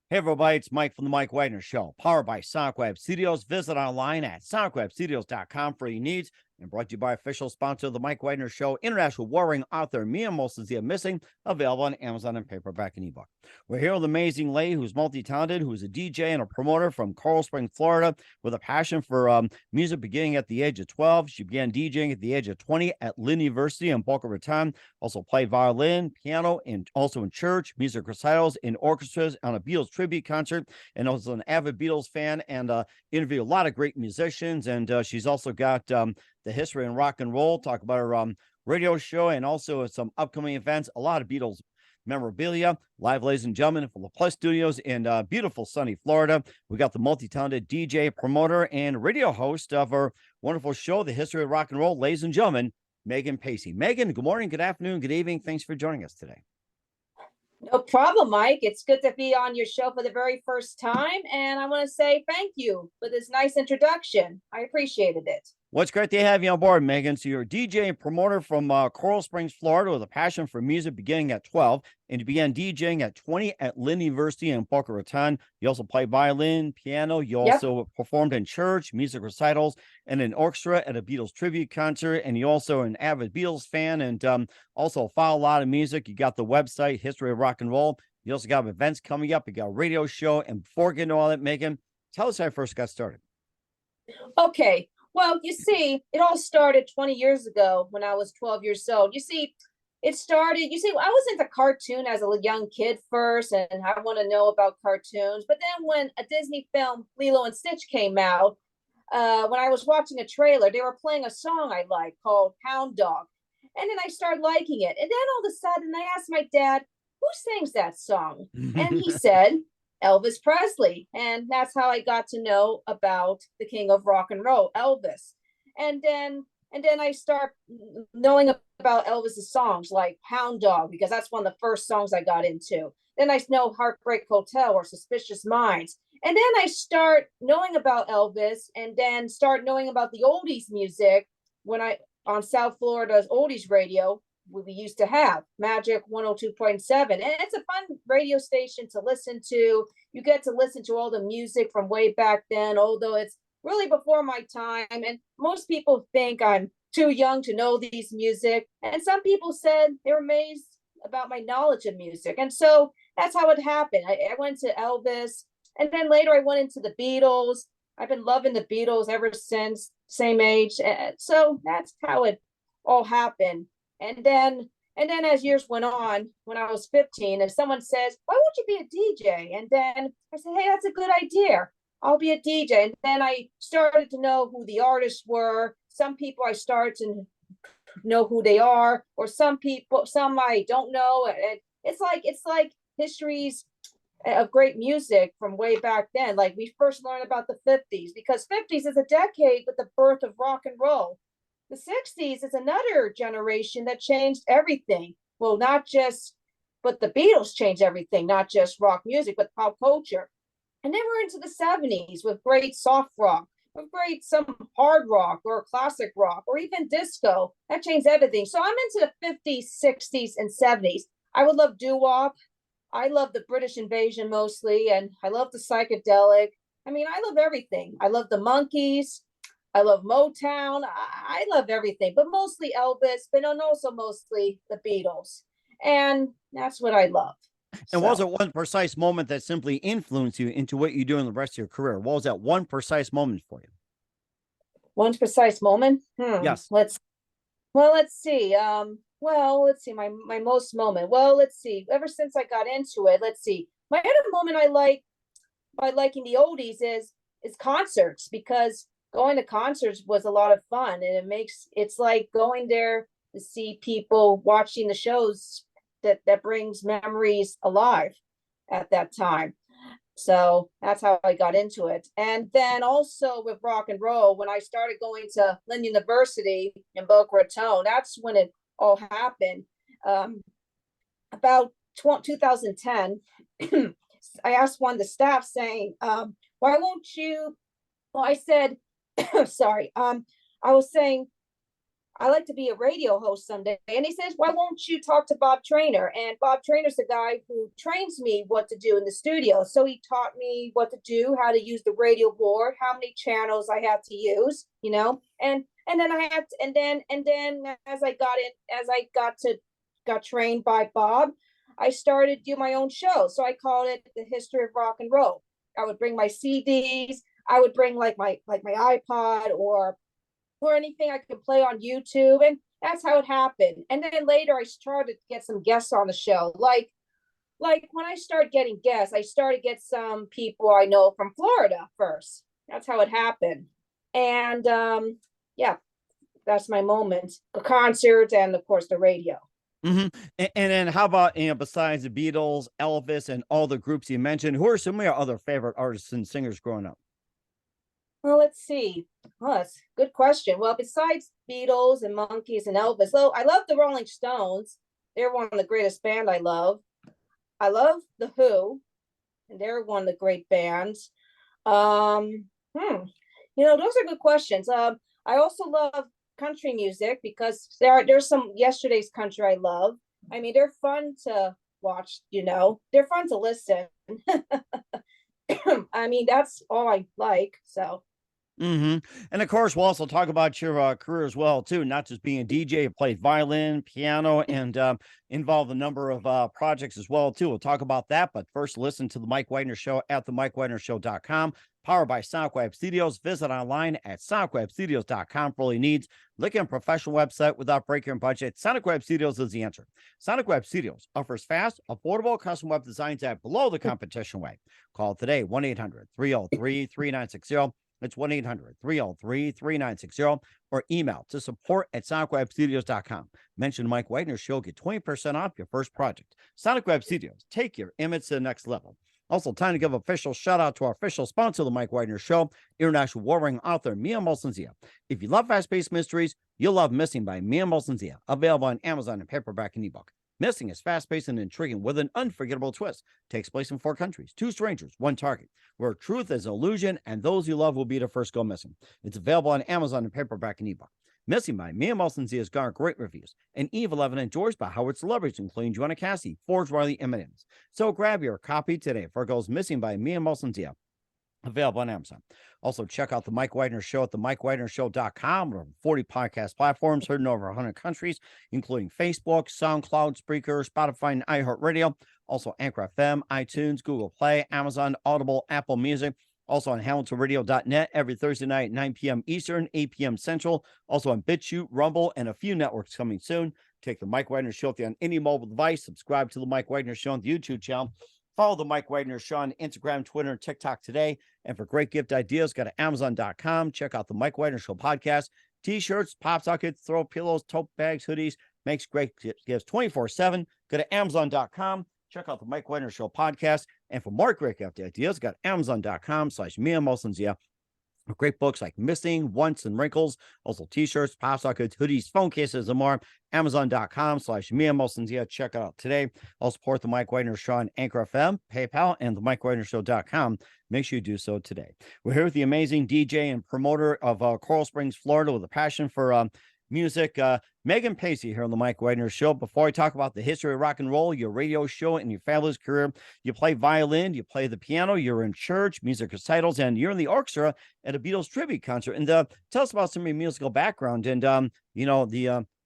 Hey everybody, it's Mike from the Mike Wagner Show, powered by SonicWeb Studios. Visit online at sonicwebstudios.com for your needs, and brought to you by official sponsor of the Mike Wagner Show, international warring author Mia Moses Missing, available on Amazon and paperback and ebook. We're here with an amazing lady who's multi-talented, who's a DJ and a promoter from Coral Springs, Florida, with a passion for music beginning at the age of 12. She began DJing at the age of 20 at Lynn University in Boca Raton. Also played violin, piano, and also in church, music recitals, in orchestras, on a Beatles tribute concert, and also an avid Beatles fan, and interviewed a lot of great musicians. And she's also got the history in rock and roll, talk about her radio show, and also some upcoming events, a lot of Beatles memorabilia. Live, ladies and gentlemen, from the Plus Studios in beautiful sunny Florida. We got the multi-talented DJ, promoter, and radio host of our wonderful show, The History of Rock and Roll, ladies and gentlemen, Meagan Paese. Meagan, good morning, good afternoon, good evening. Thanks for joining us today. No problem, Mike. It's good to be on your show for the very first time. And I want to say thank you for this nice introduction. I appreciated it. Well, it's great to have you on board, Meagan. So you're a DJ and promoter from Coral Springs, Florida, with a passion for music beginning at 12, and you began DJing at 20 at Lynn University in Boca Raton. You also play violin, piano. You also performed in church, music recitals, and an orchestra at a Beatles tribute concert. And you also are an avid Beatles fan, and also follow a lot of music. You got the website, History of Rock and Roll. You also got events coming up. You got a radio show. And before getting to all that, Meagan, tell us how I first got started. Okay. Well, you see, it all started 20 years ago when I was 12 years old. I was into cartoon as a young kid first, and I want to know about cartoons. But then when a Disney film, Lilo and Stitch, came out, when I was watching a trailer, they were playing a song I liked called Hound Dog. And then I started liking it. And then all of a sudden, I asked my dad, who sings that song? And he said, Elvis Presley. And that's how I got to know about the king of rock and roll, Elvis. And then I start knowing about Elvis's songs like Hound Dog, because that's one of the first songs I got into. Then I know Heartbreak Hotel or Suspicious Minds. And then I start knowing about Elvis, and then start knowing about the oldies music on South Florida's oldies radio. We used to have Magic 102.7, and it's a fun radio station to listen to. You get to listen to all the music from way back then, although it's really before my time, and most people think I'm too young to know these music, and some people said they were amazed about my knowledge of music. And so that's how it happened. I went to Elvis, and then later I went into the Beatles. I've been loving the Beatles ever since, same age, and so that's how it all happened. And then as years went on, when I was 15, if someone says, why won't you be a DJ? And then I said, hey, that's a good idea. I'll be a DJ. And then I started to know who the artists were. Some people I started to know who they are, or some I don't know. It's like histories of great music from way back then. Like we first learned about the 50s, because 50s is a decade with the birth of rock and roll. The 60s is another generation that changed everything. Well, but the Beatles changed everything, not just rock music, but pop culture. And then we're into the 70s with great soft rock, with great some hard rock or classic rock, or even disco. That changed everything. So I'm into the 50s, 60s, and 70s. I would love doo-wop. I love the British invasion mostly, and I love the psychedelic. I mean, I love everything. I love the Monkees. I love Motown. I love everything, but mostly Elvis, but also mostly the Beatles. And that's what I love. And what was it one precise moment that simply influenced you into what you do in the rest of your career? What was that one precise moment for you? One precise moment? Yes. Let's see. Let's see. My most moment. Well, let's see. Ever since I got into it, let's see. My other moment I like by liking the oldies is concerts, because going to concerts was a lot of fun, and it's like going there to see people, watching the shows that brings memories alive at that time. So that's how I got into it. And then also with rock and roll, when I started going to Lynn University in Boca Raton, that's when it all happened. About 2010, I asked one of the staff saying, why won't you, well, I said, sorry, I was saying, I like to be a radio host someday. And he says, why won't you talk to Bob Trainer? And Bob Trainer's the guy who trains me what to do in the studio. So he taught me what to do, how to use the radio board, how many channels I have to use, and then I had to, and then as I got in, as I got trained by Bob, I started to do my own show. So I called it The History of Rock and Roll. I would bring my CDs, I would bring like my iPod or anything I could play on YouTube. And that's how it happened. And then later I started to get some guests on the show. Like when I started getting guests, I started to get some people I know from Florida first. That's how it happened. And yeah, that's my moment. The concerts and of course the radio. And then how about, besides the Beatles, Elvis, and all the groups you mentioned, who are some of your other favorite artists and singers growing up? Well, let's see. Oh, that's a good question. Well, besides Beatles and Monkeys and Elvis, though, I love the Rolling Stones. They're one of the greatest band I love. I love the Who, and they're one of the great bands. Um, hmm, those are good questions. I also love country music because there's some yesterday's country I love. I mean, they're fun to watch. They're fun to listen. I mean, that's all I like. So. And of course, we'll also talk about your career as well, too. Not just being a DJ, you played violin, piano, and involved a number of projects as well, too. We'll talk about that. But first, listen to the Mike Wagner Show at themikewagnershow.com, powered by SonicWeb Studios. Visit online at sonicwebstudios.com for all your needs. Looking at a professional website without breaking your budget, SonicWeb Studios is the answer. SonicWeb Studios offers fast, affordable custom web designs at below the competition rate. Call today, 1-800-303-3960. It's 1-800-303-3960 or email to support@sonicwebstudios.com. Mention Mike Wagner Show, get 20% off your first project. Sonic Web Studios, take your image to the next level. Also, time to give official shout out to our official sponsor of the Mike Wagner Show, international warring author Mia Molson-Zia. If you love fast-paced mysteries, you'll love Missing by Mia Molson-Zia, available on Amazon in paperback and ebook. Missing is fast-paced and intriguing with an unforgettable twist. Takes place in 4 countries, 2 strangers, 1 target, where truth is an illusion and those you love will be the first go missing. It's available on Amazon in paperback and ebook. Missing by Mia Molson-Zia has garnered great reviews, and Eve 11 endorsed by Howard celebrities, including Joanna Cassie, Forge Riley, and M&M's. So grab your copy today for it goes Missing by Mia Molson-Zia. Available on Amazon. Also, check out the Mike Wagner Show at themikewagnershow.com. Over 40 podcast platforms, heard in over 100 countries, including Facebook, SoundCloud, Spreaker, Spotify, and iHeartRadio. Also, Anchor FM, iTunes, Google Play, Amazon, Audible, Apple Music. Also on HamiltonRadio.net every Thursday night at 9 p.m. Eastern, 8 p.m. Central. Also on BitChute, Rumble, and a few networks coming soon. Take the Mike Wagner Show on any mobile device. Subscribe to the Mike Wagner Show on the YouTube channel. Follow the Mike Wagner Show on Instagram, Twitter, and TikTok today. And for great gift ideas, go to Amazon.com. Check out the Mike Wagner Show podcast. T-shirts, pop sockets, throw pillows, tote bags, hoodies. Makes great gifts 24/7. Go to Amazon.com. Check out the Mike Wagner Show podcast. And for more great gift ideas, go to Amazon.com/Mia Molson-Zia. Great books like Missing, Once, and Wrinkles. Also t-shirts, pop sockets, hoodies, phone cases, and more. Amazon.com/Mia Molson-Zia. Check it out today. I'll support the Mike Wagner Show on Anchor FM, PayPal, and the MikeWagnerShow.com. Make sure you do so today. We're here with the amazing DJ and promoter of Coral Springs, Florida, with a passion for music, Meagan Paese here on the Mike Wagner Show. Before I talk about the history of rock and roll, your radio show, and your fabulous career, you play violin, you play the piano, you're in church, music recitals, and you're in the orchestra at a Beatles tribute concert. And tell us about some of your musical background and,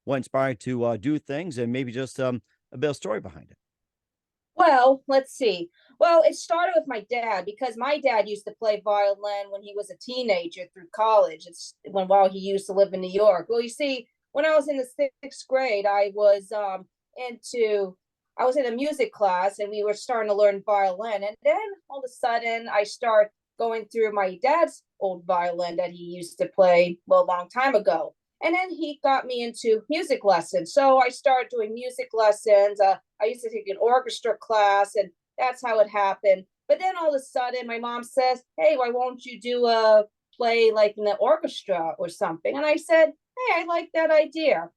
what inspired you to do things and maybe just a bit of story behind it. Well, let's see. Well, it started with my dad because my dad used to play violin when he was a teenager through college. While he used to live in New York. Well, you see, when I was in the 6th grade, I was in a music class and we were starting to learn violin. And then all of a sudden I start going through my dad's old violin that he used to play a long time ago. And then he got me into music lessons. So I started doing music lessons. I used to take an orchestra class, and that's how it happened. But then all of a sudden, my mom says, hey, why won't you do a play like in the orchestra or something? And I said, hey, I like that idea.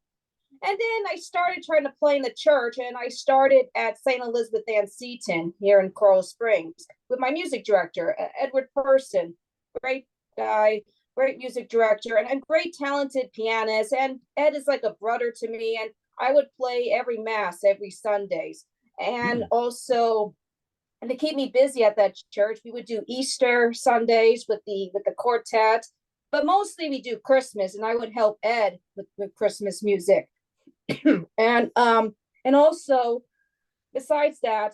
And then I started trying to play in the church, and I started at St. Elizabeth Ann Seton here in Coral Springs with my music director, Edward Person, great guy. great music director, and great talented pianist. And Ed is like a brother to me. And I would play every mass every Sundays. And Hmm. also, and to keep me busy at that church, we would do Easter Sundays with the quartet, but mostly we do Christmas, and I would help Ed with Christmas music. And also, besides that,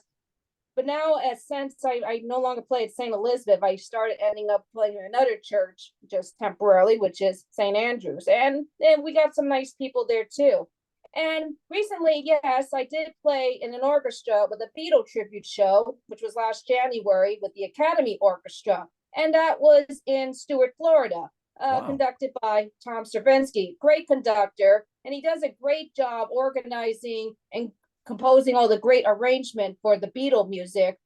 but now, as since I no longer play at St. Elizabeth, I started ending up playing in another church just temporarily, which is St. Andrew's. And we got some nice people there too. And recently, yes, I did play in an orchestra with a Beatle tribute show, which was last January with the Academy Orchestra. And that was in Stuart, Florida, Wow. conducted by Tom Stravinsky. Great conductor. And he does a great job organizing and composing all the great arrangement for the Beatle music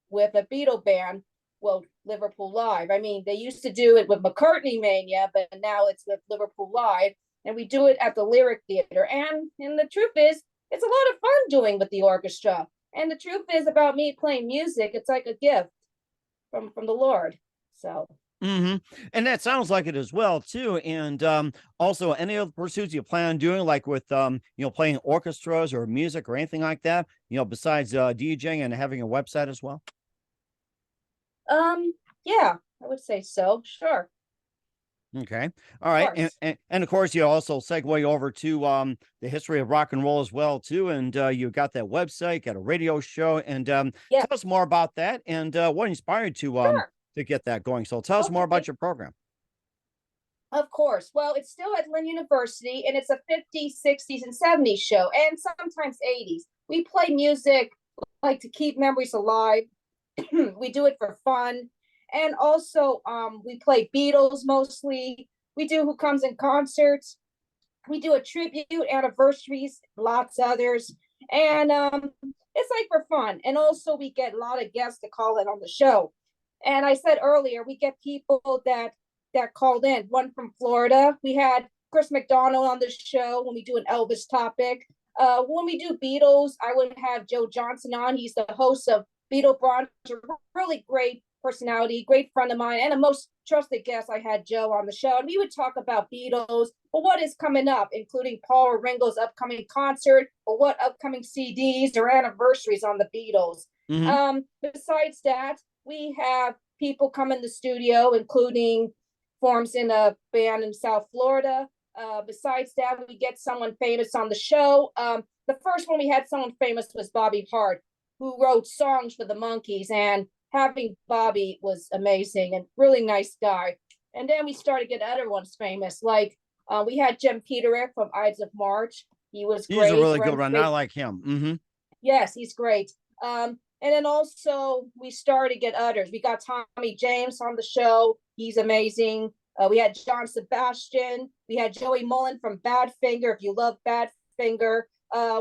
with a Beatle band. Well, Liverpool Live. I mean, they used to do it with McCartney Mania, but now it's with Liverpool Live, and we do it at the Lyric Theater. And the truth is, it's a lot of fun doing with the orchestra. And the truth is, about me playing music, it's like a gift from the Lord. So Hmm. And that sounds like it as well too. And also, any other pursuits you plan on doing, like with playing orchestras or music or anything like that, besides DJing and having a website as well? um yeah, I would say so. Sure, Okay. All of right. And, course. and and of course you also segue over to the history of rock and roll as well too. And you got that website, got a radio show, and Yeah, tell us more about that and what inspired sure. to get that going. So tell us more about Okay. your program. Of course. Well, it's still at Lynn University, and it's a 50s, 60s, and 70s show, and sometimes 80s. We play music like to keep memories alive. We do it for fun. And also, we play Beatles mostly. We do Who Comes in Concerts. We do a tribute, anniversaries, lots others. And it's like for fun. And also, we get a lot of guests to call in on the show. And I said earlier, we get people that called in. One from Florida. We had Chris McDonald on the show when we do an Elvis topic. When we do Beatles, I would have Joe Johnson on. He's the host of Beatle Brunch, a really great personality, great friend of mine, and a most trusted guest. I had Joe on the show, and we would talk about Beatles, but what is coming up, including Paul or Ringo's upcoming concert, or what upcoming CDs or anniversaries on the Beatles. Hmm. Besides that, we have people come in the studio, including forms in a band in South Florida. Besides that, we get someone famous on the show. The first one we had someone famous was Bobby Hart, who wrote songs for the Monkees, and having Bobby was amazing and really nice guy. And then we started getting other ones famous, like we had Jim Peterick from Ides of March. He was He's a great. really good Runs one. I great. like him. Hmm. Yes, he's great. And then also we started to get others. We got Tommy James on the show. He's amazing. We had John Sebastian. We had Joey Mullen from Badfinger, if you love Badfinger.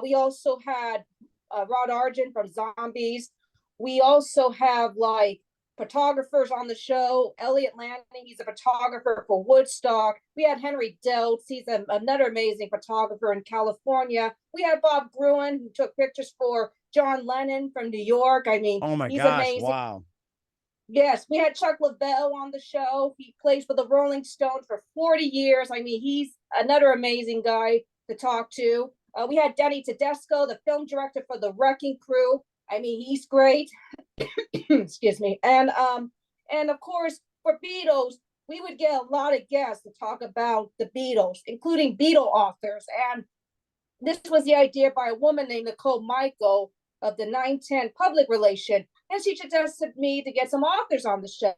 We also had Rod Argent from Zombies. We also have like photographers on the show. Elliot Lanning, he's a photographer for Woodstock. We had Henry Deltz, he's another amazing photographer in California. We had Bob Gruen, who took pictures for John Lennon from New York. I mean, Oh my he's gosh. amazing. Wow. Yes, we had Chuck Leavell on the show. He plays for the Rolling Stones for 40 years. I mean, he's another amazing guy to talk to. We had Denny Tedesco, the film director for The Wrecking Crew. I mean, he's great. Excuse me. And of course, for Beatles, we would get a lot of guests to talk about the Beatles, including Beatle authors. And this was the idea by a woman named Nicole Michael of the 910 Public Relation, and she suggested me to get some authors on the show.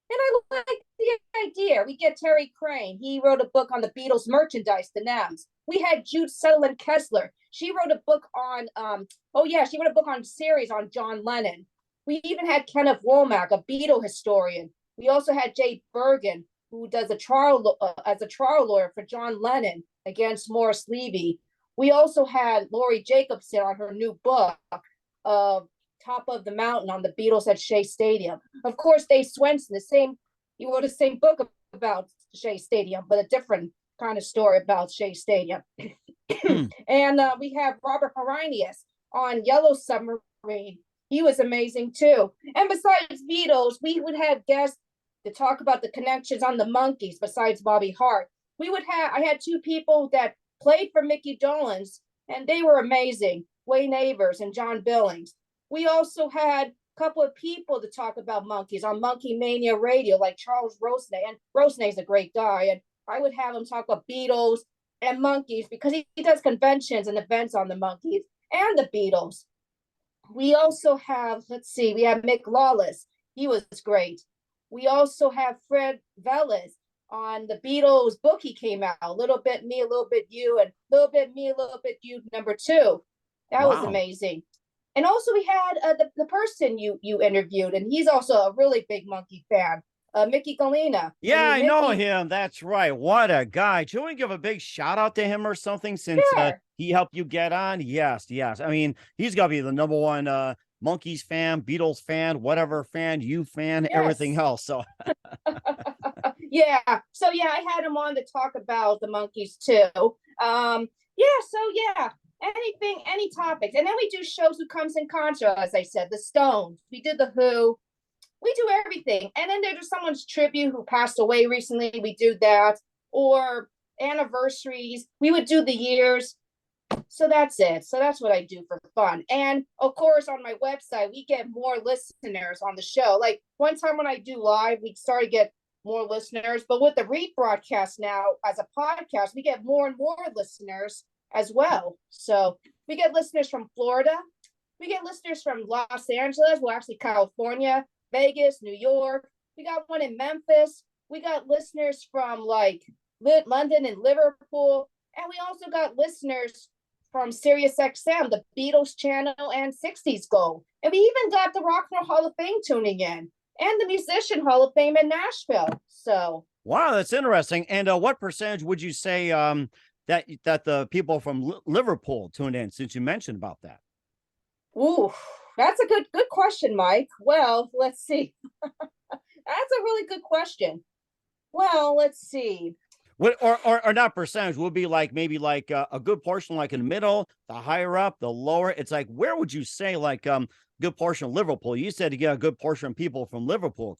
And I like the idea. We get Terry Crane. He wrote a book on the Beatles merchandise, the Nams. We had Jude Sutherland Kessler. She wrote a book on, she wrote a book on series on John Lennon. We even had Kenneth Womack, a Beatle historian. We also had Jay Bergen, who does a trial as a trial lawyer for John Lennon against Morris Levy. We also had Lori Jacobson on her new book, Top of the Mountain on the Beatles at Shea Stadium. Of course, Dave Swenson, he wrote the same book about Shea Stadium, but a different kind of story about Shea Stadium. Hmm. And we have Robert Haranias on Yellow Submarine. He was amazing too. And besides Beatles, we would have guests to talk about the connections on the Monkees besides Bobby Hart. I had two people that played for Mickey Dolenz, and they were amazing, Wayne Avers and John Billings. We also had a couple of people to talk about Monkees on Monkey Mania Radio, like Charles Rosenay, and Rosenay's a great guy, and I would have him talk about Beatles and Monkees because he does conventions and events on the Monkees and the Beatles. We also have, we have Mick Lawless. He was great. We also have Fred Velez on the Beatles book. He came out, A Little Bit Me, A Little Bit You, and A Little Bit Me, A Little Bit You, #2. That was amazing. And also we had the person you interviewed, and he's also a really big Monkey fan, Mickey Galena. Yeah, I know him. That's right. What a guy. Should we give a big shout out to him or something since he helped you get on? Yes. I mean, he's got to be the number one Monkees fan, Beatles fan, whatever fan, you fan, everything else. So yeah. So yeah, I had him on to talk about the Monkees too. Anything, any topics. And then we do shows Who Comes in Contra, as I said, the Stones. We did the Who. We do everything. And then there's someone's tribute who passed away recently. We do that. Or anniversaries. We would do the years. So that's it. So that's what I do for fun. And of course, on my website, we get more listeners on the show. Like one time when I do live, we start to get more listeners. But with the rebroadcast now as a podcast, we get more and more listeners as well. So we get listeners from Florida. We get listeners from Los Angeles, well, actually California, Vegas, New York. We got one in Memphis. We got listeners from like London and Liverpool. And we also got listeners from Sirius XM, the Beatles channel, and 60s Gold. And we even got the Rock and Roll Hall of Fame tuning in, and the Musician Hall of Fame in Nashville. So wow, that's interesting. And what percentage would you say that the people from Liverpool tuned in, since you mentioned about that? Ooh, that's a good question, Mike. Well, let's see. That's a really good question. Well, let's see. What or not percentage would be like maybe like a good portion like in the middle, the higher up, the lower. It's like where would you say like good portion of Liverpool? You said you get a good portion of people from Liverpool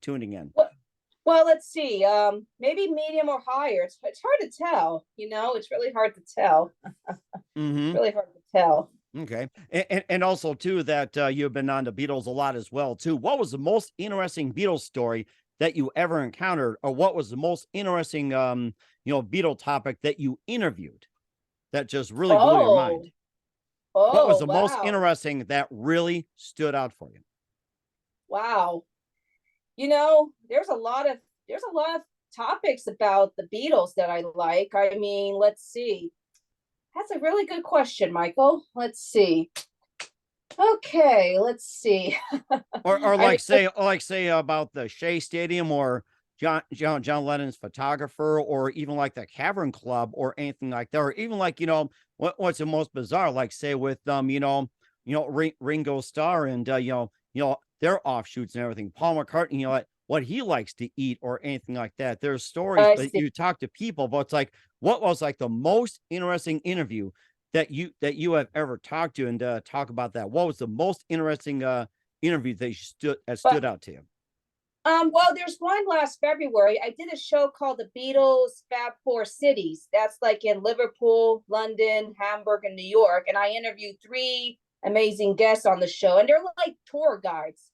tuning in. Well, let's see. Maybe medium or higher. It's hard to tell. It's really hard to tell. Really hard to tell. Okay, and also too that you've been on the Beatles a lot as well too. What was the most interesting Beatles story that you ever encountered, or what was the most interesting Beatle topic that you interviewed that just really blew your mind? What was the most interesting that really stood out for you? Wow. There's a lot of topics about the Beatles that I like. I mean, let's see. That's a really good question, Michael. Let's see. Okay, let's see. or like say about the Shea Stadium or John Lennon's photographer, or even like the Cavern Club or anything like that, or even like what's the most bizarre, like say with Ringo Starr and their offshoots and everything, Paul McCartney, like what he likes to eat or anything like that. There's stories that you talk to people, but it's like what was like the most interesting interview that you have ever talked to, and talk about that. What was the most interesting interview that stood out to you? Well, there's one last February. I did a show called The Beatles Fab Four Cities. That's like in Liverpool, London, Hamburg, and New York. And I interviewed 3 amazing guests on the show, and they're like tour guides.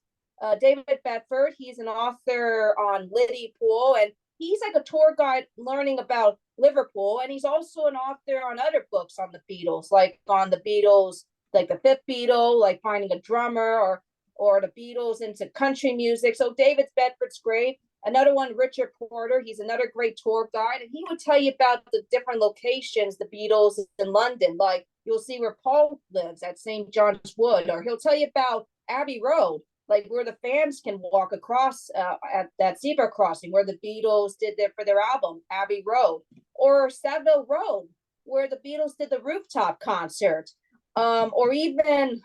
David Bedford, he's an author on Liddy Pool, and he's like a tour guide learning about Liverpool, and he's also an author on other books on the Beatles, like on the Beatles, like the 5th Beatle, like finding a drummer, or the Beatles into country music. So David Bedford's great. Another one, Richard Porter, he's another great tour guide, and he would tell you about the different locations the Beatles in London. Like you'll see where Paul lives at St. John's Wood, or he'll tell you about Abbey Road, like where the fans can walk across at that zebra crossing where the Beatles did for their album Abbey Road, or Savile Road where the Beatles did the rooftop concert, or even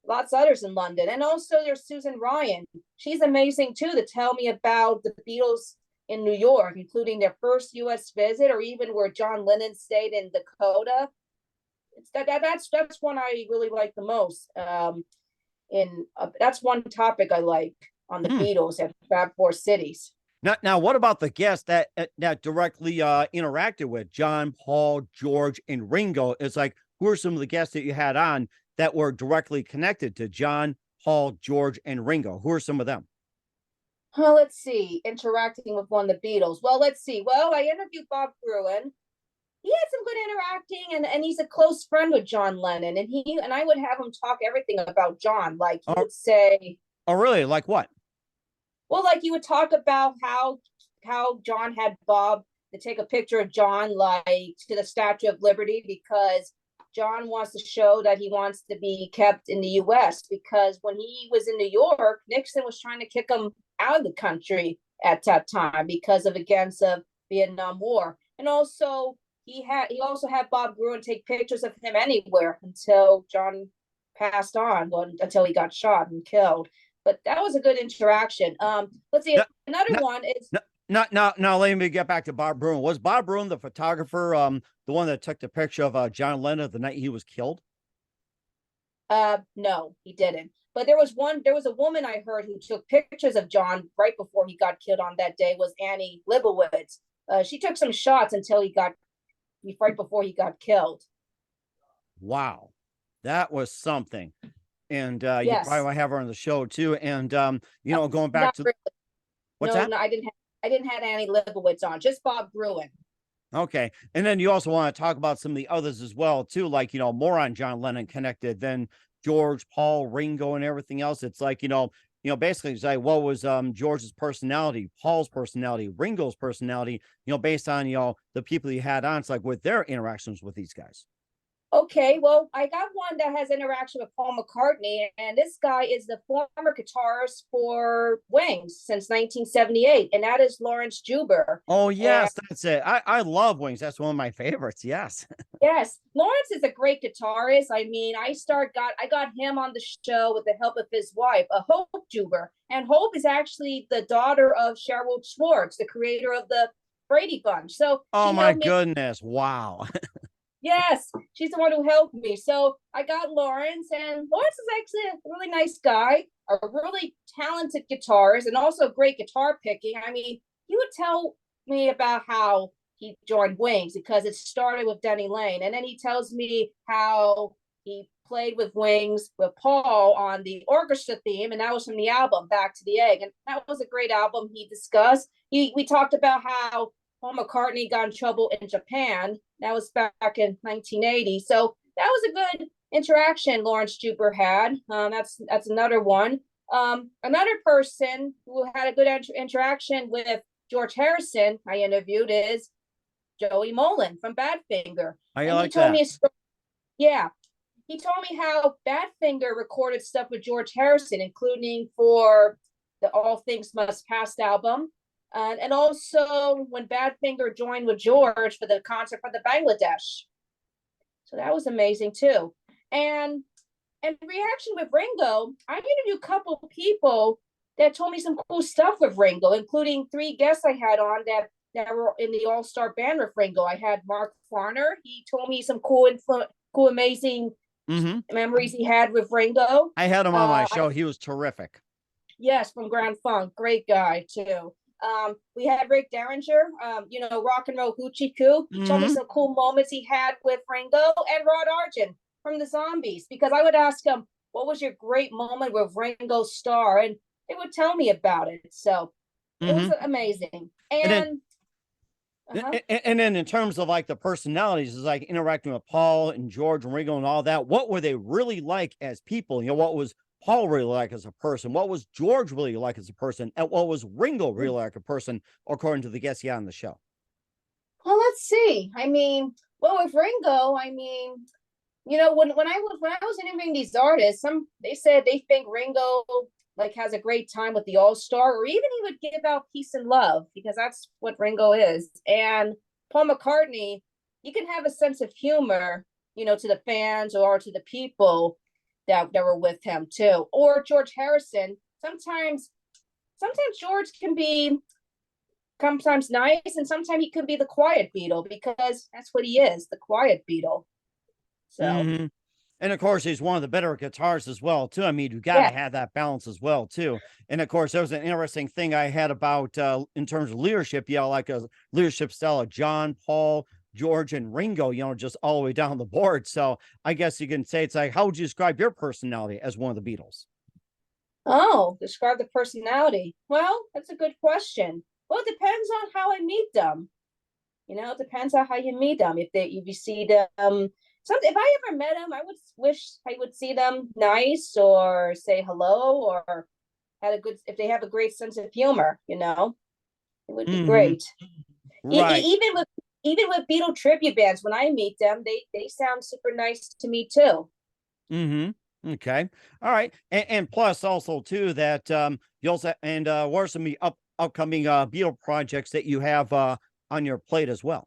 lots of others in London. And also there's Susan Ryan. She's amazing too, to tell me about the Beatles in New York, including their first U.S. visit, or even where John Lennon stayed in Dakota. That's one I really like the most. That's one topic I like. on the Hmm. Beatles at Fab Four Cities. Now, what about the guests that directly interacted with John, Paul, George, and Ringo? It's like, who are some of the guests that you had on that were directly connected to John, Paul, George, and Ringo? Who are some of them? Well, let's see. Interacting with one of the Beatles. Well, let's see. Well, I interviewed Bob Gruen. He had some good interacting, and he's a close friend with John Lennon. And I would have him talk everything about John. Like he Oh, would say, oh, really? Like what? well, like he would talk about how John had Bob to take a picture of John like to the Statue of Liberty because John wants to show that he wants to be kept in the US because when he was in New York, Nixon was trying to kick him out of the country at that time because of against the Vietnam War. And also he also had Bob Gruen take pictures of him anywhere until John passed on, well, until he got shot and killed. But that was a good interaction. Let's see. No, Another no, one is no. Let me get back to Bob Bruin. Was Bob Bruin the photographer? The one that took the picture of John Lennon the night he was killed? no, he didn't. But there was a woman I heard who took pictures of John right before he got killed on that day was Annie Leibovitz. She took some shots until he got right before he got killed. Wow, that was something. And you probably Yes. want to have her on the show too. And going back Not to really. what's No, that? no, I didn't have Annie Leibovitz on, just Bob Gruen. Okay. And then you also want to talk about some of the others as well, too, like, more on John Lennon connected than George, Paul, Ringo, and everything else. It's like, basically it's like what was George's personality, Paul's personality, Ringo's personality, based on, the people he had on. It's like with their interactions with these guys. Okay, well, I got one that has interaction with Paul McCartney, and this guy is the former guitarist for Wings since 1978, and that is Lawrence Juber. Oh, And yes, that's it. I love Wings. That's one of my favorites. Yes. yes, Lawrence is a great guitarist. I mean, I got him on the show with the help of his wife, Hope Juber, and Hope is actually the daughter of Cheryl Schwartz, the creator of the Brady Bunch. So Oh, she my helped me. goodness. Wow. Yes, she's the one who helped me. So I got Lawrence, and Lawrence is actually a really nice guy, a really talented guitarist, and also great guitar picking. I mean, he would tell me about how he joined Wings because it started with Denny Lane, and then he tells me how he played with Wings with Paul on the orchestra theme, and that was from the album Back to the Egg, and that was a great album he discussed. We talked about how Paul McCartney got in trouble in Japan. That was back in 1980. So that was a good interaction Lawrence Juber had. That's another one. Another person who had a good interaction with George Harrison I interviewed is Joey Molin from Badfinger. I And he like told me that. a story. Yeah, he told me how Badfinger recorded stuff with George Harrison, including for the All Things Must Pass album, and also when Badfinger joined with George for the concert for the Bangladesh. So that was amazing too. And reaction with Ringo, I interviewed a couple of people that told me some cool stuff with Ringo, including three guests I had on that were in the All Star band with Ringo. I had Mark Farner. He told me some cool, amazing Hmm. memories he had with Ringo. I had him on my show. He was terrific. Yes, from Grand Funk, great guy too. We had Rick Derringer, Rock and Roll Hoochie Coo. He told me Hmm. some cool moments he had with Ringo and Rod Argent from the Zombies because I would ask him, "What was your great moment with Ringo Starr?" And they would tell me about it. So it was Hmm. amazing. And then And uh-huh. and then in terms of like the personalities, is like interacting with Paul and George and Ringo and all that. What were they really like as people? What was Paul really like as a person? What was George really like as a person? And what was Ringo really like a person, according to the guests he had on the show? Well, let's see. I mean, well, with Ringo, I mean, when I was interviewing these artists, some they said they think Ringo like has a great time with the All Star, or even he would give out peace and love because that's what Ringo is. And Paul McCartney, you can have a sense of humor, to the fans or to the people that were with him too. Or George Harrison, sometimes George can be sometimes nice and sometimes he can be the quiet Beatle because that's what he is, the quiet Beatle. So Hmm. And of course, he's one of the better guitarists as well, too. I mean, you got to Yeah. have that balance as well, too. And of course, there was an interesting thing I had about in terms of leadership, like a leadership style of John, Paul, George, and Ringo, just all the way down the board. So I guess you can say it's like, how would you describe your personality as one of the Beatles? Oh, describe the personality. Well, that's a good question. Well, it depends on how I meet them. It depends on how you meet them. If you see them, if I ever met them, I would wish I would see them nice or say hello or had a good. If they have a great sense of humor, it would be Hmm. great. Right. Even with Beatle tribute bands, when I meet them, they sound super nice to me too. Hmm. Okay. All right. And plus also too that you also and what are some of the upcoming Beatle projects that you have on your plate as well?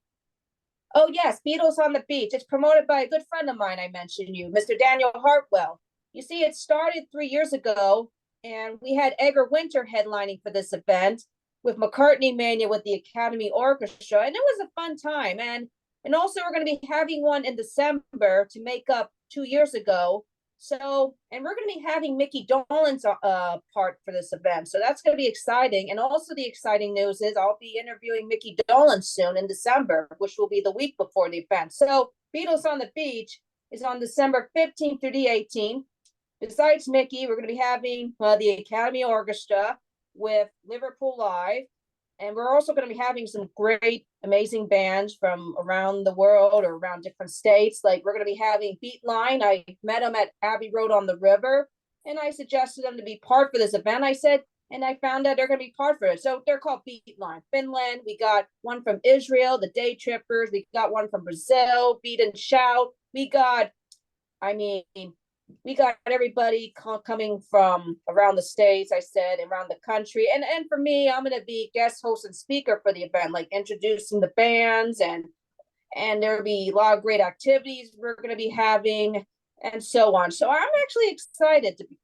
Oh yes, Beatles on the Beach. It's promoted by a good friend of mine. I mentioned you, Mr. Daniel Hartwell. You see, it started 3 years ago, and we had Edgar Winter headlining for this event with McCartney Mania with the Academy Orchestra, and it was a fun time. And also we're going to be having one in December to make up 2 years ago. So, and we're going to be having Mickey Dolenz part for this event. So that's going to be exciting. And also the exciting news is I'll be interviewing Mickey Dolenz soon in December, which will be the week before the event. So Beatles on the Beach is on December 15th through the 18th. Besides Mickey, we're going to be having the Academy Orchestra with Liverpool Live. And we're also going to be having some great, amazing bands from around the world or around different states. Like we're going to be having Beatline. I met them at Abbey Road on the River, and I suggested them to be part for this event. I said, and I found out they're going to be part for it. So they're called Beatline. Finland. We got one from Israel, the Day Trippers. We got one from Brazil, Beat and Shout. I mean, we got everybody coming from around the states, I said, around the country. And for me, I'm going to be guest host and speaker for the event, like introducing the bands, and there'll be a lot of great activities we're going to be having and so on. So I'm actually excited to be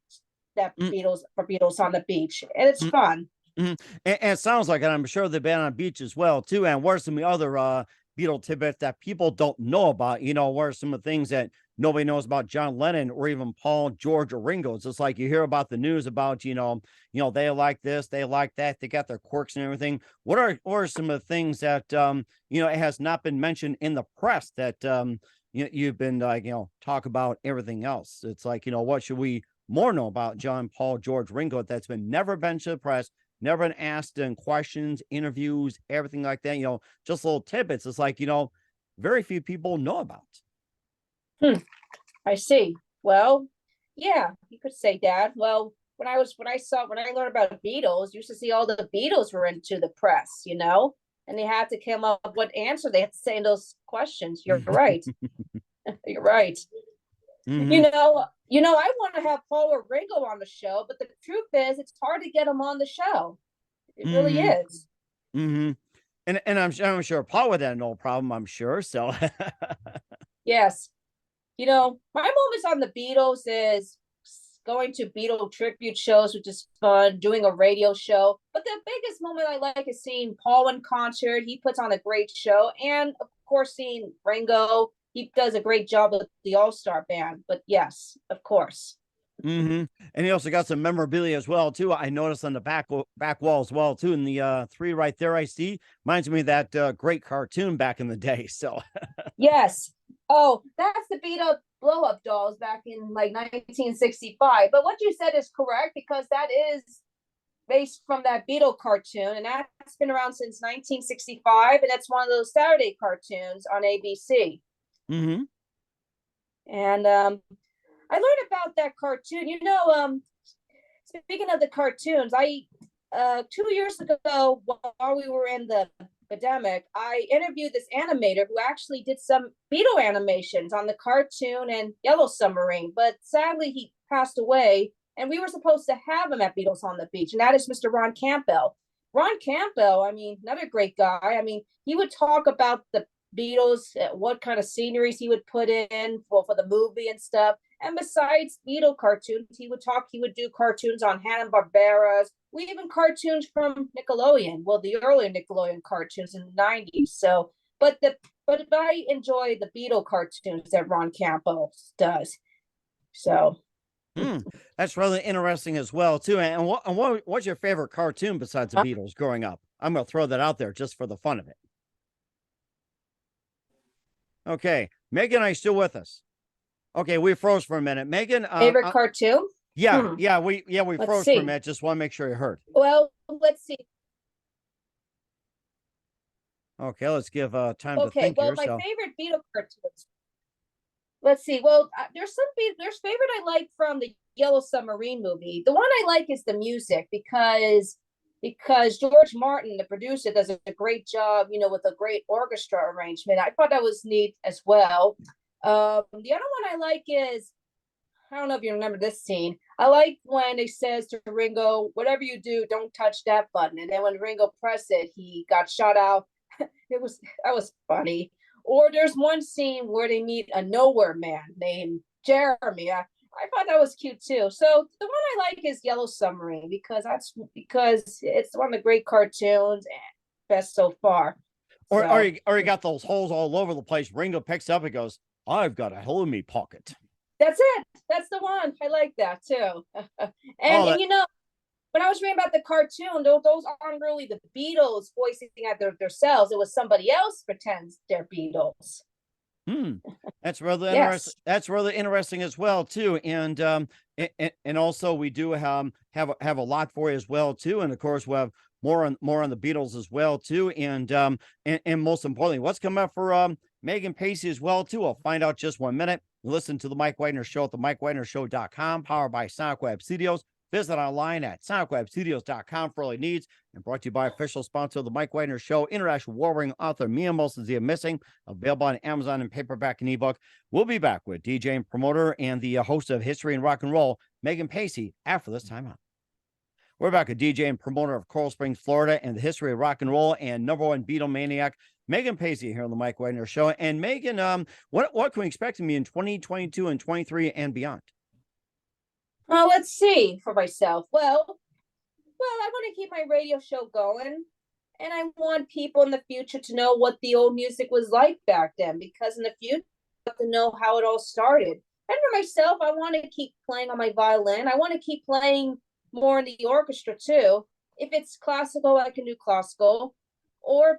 that Beatles on the Beach, and it's fun. Mm-hmm. And it sounds like it. I'm sure they've been on beach as well too. And what are some of the other Beatle tidbits that people don't know about? What are some of the things that nobody knows about John Lennon or even Paul, George, or Ringo? It's just like you hear about the news about they like this, they like that, they got their quirks and everything. What are some of the things that it has not been mentioned in the press that you've been like talk about everything else? It's like what should we more know about John, Paul, George, Ringo that's been never been to the press, never been asked in questions, interviews, everything like that, just little tidbits. It's like, very few people know about. Hmm, I see. Well, yeah, you could say that. Well, when I learned about Beatles, used to see all the Beatles were into the press, and they had to come up with what answer they had to say in those questions. You're right. You're right. Hmm. I want to have Paul or Ringo on the show, but the truth is, it's hard to get them on the show. It really Hmm. is. Hmm. And I'm sure Paul would have no problem, I'm sure. So Yes. My moments on the Beatles is going to Beatle tribute shows, which is fun, doing a radio show. But the biggest moment I like is seeing Paul in concert. He puts on a great show. And of course, seeing Ringo. He does a great job with the All-Star Band. But yes, of course. hmm. And he also got some memorabilia as well, too. I noticed on the back wall as well, too. In the three right there, I see reminds me of that great cartoon back in the day. So Yes. Oh, that's the beat up blow up dolls back in like 1965. But what you said is correct because that is based from that Beatle cartoon, and that's been around since 1965, and that's one of those Saturday cartoons on ABC. hmm. And I learned about that cartoon. Speaking of the cartoons, I 2 years ago, while we were in the pandemic, I interviewed this animator who actually did some Beatle animations on the cartoon and Yellow Submarine, but sadly he passed away. And we were supposed to have him at Beatles on the Beach, and that is Mr. Ron Campbell. Ron Campbell, I mean, another great guy. I mean, he would talk about the Beatles, what kind of sceneries he would put in for the movie and stuff. And besides Beatle cartoons, he would do cartoons on Hanna-Barbera's, we even cartoons from Nickelodeon. Well, the earlier Nickelodeon cartoons in the 90s. But I enjoy the Beatle cartoons that Ron Campbell does. So Hmm, that's really interesting as well too. And what's your favorite cartoon besides the Beatles growing up? I'm going to throw that out there just for the fun of it. Okay, Megan, are you still with us? Okay, we froze for a minute. Megan, favorite cartoon? yeah, Hmm. we Let's froze for a see. minute. Just want to make sure you heard. Well, let's see. Okay, let's give time to Okay, think well, here. my So, favorite Beatle cartoons. Let's see. Well, there's favorite I like from the Yellow Submarine movie. The one I like is the music because George Martin, the producer, does a great job, with a great orchestra arrangement. I thought that was neat as well. The other one I like is I don't know if you remember this scene. I like when it says to Ringo, "Whatever you do, don't touch that button." And then when Ringo pressed it, he got shot out. That was funny. Or there's one scene where they meet a nowhere man named Jeremy. I thought that was cute too. So the one I like is Yellow Submarine because it's one of the great cartoons and best so far. So or you got those holes all over the place. Ringo picks up and goes, "I've got a hole in me pocket." that's it. That's the one. I like that too. and Oh, and when I was reading about the cartoon, those aren't really the Beatles voicing at themselves. It was somebody else pretends they're Beatles. Hmm. That's really interesting. Yes. That's really interesting as well too. And also we do have a lot for you as well too. And of course we have more on the Beatles as well too. And most importantly, what's coming up for Meagan Paese as well too. I'll find out just 1 minute. Listen to the Mike Wagner Show at the MikeWagnerShow.com, powered by Sonic Web Studios. Visit online at sonicwebstudios.com for all your needs, and brought to you by official sponsor of the Mike Wagner Show, international warring author Mia Molson Missing, available on Amazon and paperback and ebook. We'll be back with DJ and promoter and the host of History and Rock and Roll, Meagan Paese, after this time out. We're back with DJ and promoter of Coral Springs, Florida, and the history of rock and roll and #1 Beatle maniac, Meagan Paese, here on the Mike Wagner Show. And Meagan, what can we expect from you in 2022 and 23 and beyond? Let's see for myself. Well, I want to keep my radio show going, and I want people in the future to know what the old music was like back then, because in the future, I have to know how it all started. And for myself, I want to keep playing on my violin. I want to keep playing more in the orchestra too. If it's classical, I can do classical, or if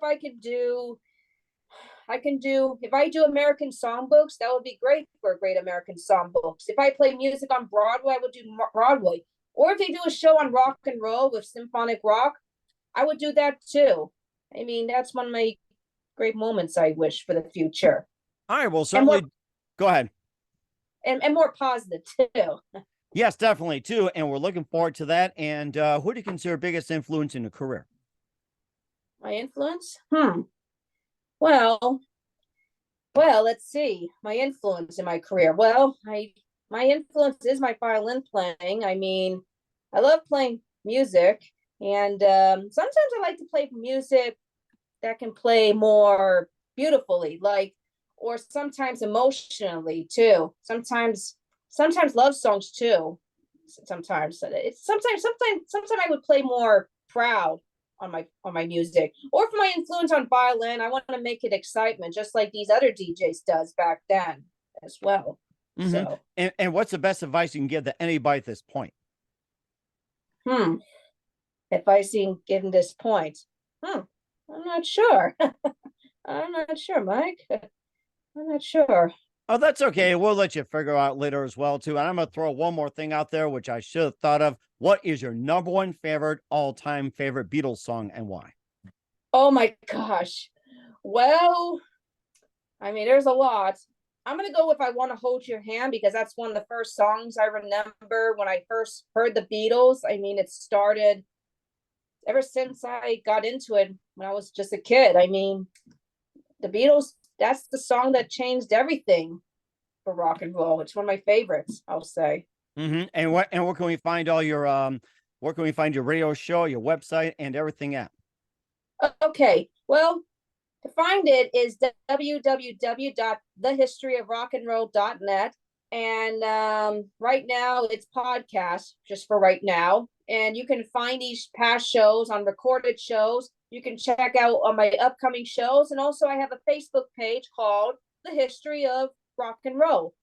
if I do American songbooks, that would be great for great American songbooks. If I play music on Broadway, I would do Broadway. Or if they do a show on rock and roll with symphonic rock, I would do that too. I mean, that's one of my great moments I wish for the future. All right, well, And certainly go ahead. And more positive too. Yes, definitely too. And we're looking forward to that. And who do you consider biggest influence in your career? My influence? Well, well, let's see. My influence in my career. My influence is my violin playing. I mean, I love playing music, and sometimes I like to play music that can play more beautifully, or sometimes emotionally too. Sometimes love songs too. Sometimes I would play more proud on my music, or for my influence on violin, I want to make it excitement, just like these other DJs does back then as well. Mm-hmm. So, And what's the best advice you can give to anybody at this point? if I see given this point, I'm not sure. I'm not sure, Mike. I'm not sure. Oh, that's okay. We'll let you figure out later as well too. And I'm gonna throw one more thing out there, which I should have thought of. What is your #1 favorite all-time favorite Beatles song and why? Oh my gosh. Well, I mean, there's a lot. I'm gonna go with "I Want to Hold Your Hand" because that's one of the first songs I remember when I first heard the Beatles. I mean, it started ever since I got into it when I was just a kid. I mean, the Beatles, that's the song that changed everything for rock and roll. It's one of my favorites, I'll say. Mm-hmm. And where can we find all your where can we find your radio show, your website, and everything at? Okay, well, to find it is www.thehistoryofrockandroll.net. And right now it's podcast just for right now. And you can find these past shows on recorded shows. You can check out on my upcoming shows. And also I have a Facebook page called The History of Rock and Roll.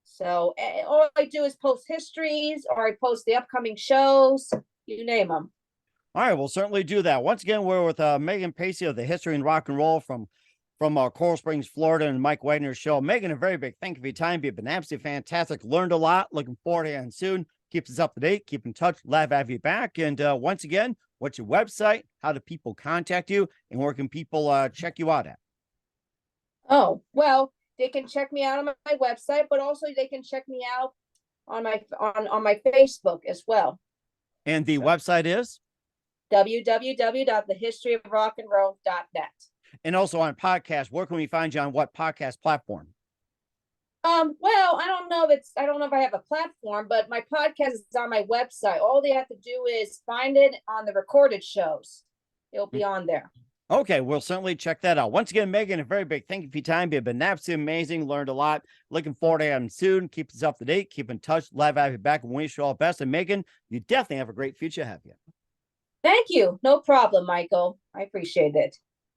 So all I do is post histories, or I post the upcoming shows, you name them. All right, we'll certainly do that. Once again, we're with Meagan Paese of the History and Rock and Roll from Coral Springs, Florida, and Mike Wagner's show. Meagan, a very big thank you for your time. You've been absolutely fantastic. Learned a lot. Looking forward to it soon. Keep us up to date. Keep in touch. Glad to have you back. And once again, what's your website? How do people contact you? And where can people check you out at? Oh, well, they can check me out on my website, but also they can check me out on my Facebook as well. And the website is? www.thehistoryofrockandroll.net. And also on podcast, where can we find you on what podcast platform? Well, I don't know if I have a platform, but my podcast is on my website. All they have to do is find it on the recorded shows. It'll be on there. Okay, we'll certainly check that out. Once again, Meagan, a very big thank you for your time. You've been absolutely amazing. Learned a lot. Looking forward to having soon. Keep us up to date. Keep in touch. Glad to have you back, and wish you all the best. And Meagan, you definitely have a great future ahead of you. Thank you. No problem, Michael. I appreciate it.